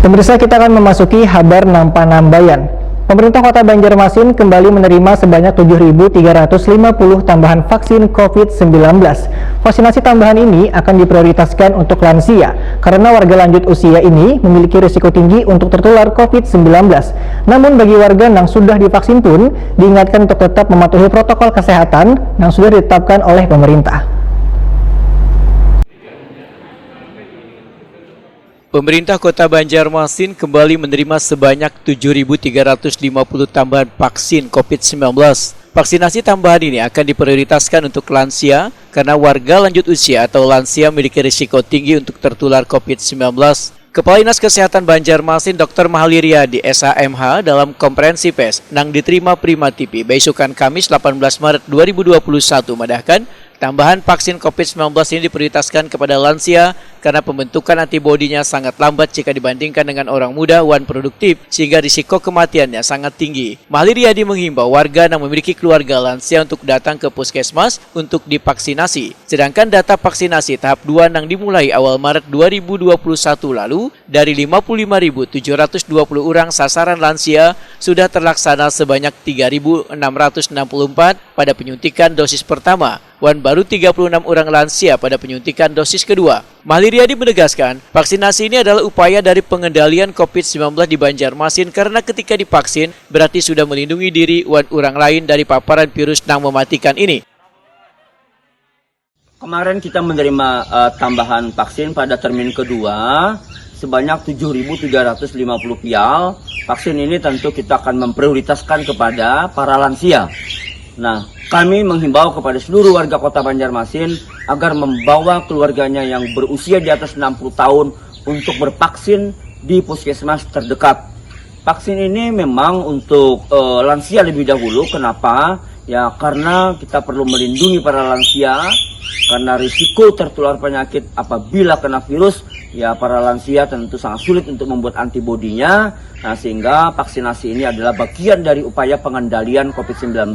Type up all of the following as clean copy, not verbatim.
Pemirsa, kita akan memasuki Habar Nampanambayan. Pemerintah Kota Banjarmasin kembali menerima sebanyak 7.350 tambahan vaksin COVID-19. Vaksinasi tambahan ini akan diprioritaskan untuk lansia, karena warga lanjut usia ini memiliki risiko tinggi untuk tertular COVID-19. Namun bagi warga yang sudah divaksin pun, diingatkan untuk tetap mematuhi protokol kesehatan yang sudah ditetapkan oleh pemerintah. Pemerintah Kota Banjarmasin kembali menerima sebanyak 7.350 tambahan vaksin COVID-19. Vaksinasi tambahan ini akan diprioritaskan untuk lansia karena warga lanjut usia atau lansia memiliki risiko tinggi untuk tertular COVID-19. Kepala Dinas Kesehatan Banjarmasin Dr. Mahalli Riyadi SHMH dalam konferensi pers yang diterima Prima TV besukan Kamis 18 Maret 2021 madahkan tambahan vaksin COVID-19 ini diprioritaskan kepada lansia karena pembentukan antibodinya sangat lambat jika dibandingkan dengan orang muda wan produktif sehingga risiko kematiannya sangat tinggi. Mahalli Riyadi menghimbau warga yang memiliki keluarga lansia untuk datang ke puskesmas untuk divaksinasi. Sedangkan data vaksinasi tahap 2 yang dimulai awal Maret 2021 lalu dari 55.720 orang sasaran lansia sudah terlaksana sebanyak 3.664 pada penyuntikan dosis pertama. Wan baru 36 orang lansia pada penyuntikan dosis kedua. Mahalli Riyadi menegaskan, vaksinasi ini adalah upaya dari pengendalian COVID-19 di Banjarmasin karena ketika divaksin berarti sudah melindungi diri wan orang lain dari paparan virus yang mematikan ini. Kemarin kita menerima tambahan vaksin pada termin kedua sebanyak 7.350 vial. Vaksin ini tentu kita akan memprioritaskan kepada para lansia. Nah, kami menghimbau kepada seluruh warga Kota Banjarmasin agar membawa keluarganya yang berusia di atas 60 tahun untuk bervaksin di puskesmas terdekat. Vaksin ini memang untuk lansia lebih dahulu. Kenapa? Ya karena kita perlu melindungi para lansia karena risiko tertular penyakit apabila kena virus. Ya para lansia tentu sangat sulit untuk membuat antibodinya. Nah, sehingga vaksinasi ini adalah bagian dari upaya pengendalian COVID-19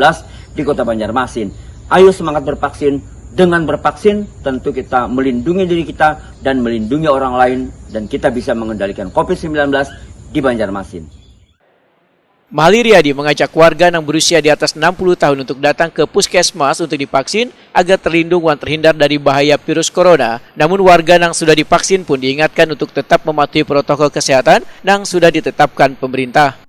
di Kota Banjarmasin. Ayo semangat bervaksin. Dengan bervaksin tentu kita melindungi diri kita dan melindungi orang lain dan kita bisa mengendalikan COVID-19 di Banjarmasin. Mahalli Riyadi mengajak warga yang berusia di atas 60 tahun untuk datang ke puskesmas untuk divaksin agar terlindung dan terhindar dari bahaya virus corona. Namun warga yang sudah divaksin pun diingatkan untuk tetap mematuhi protokol kesehatan yang sudah ditetapkan pemerintah.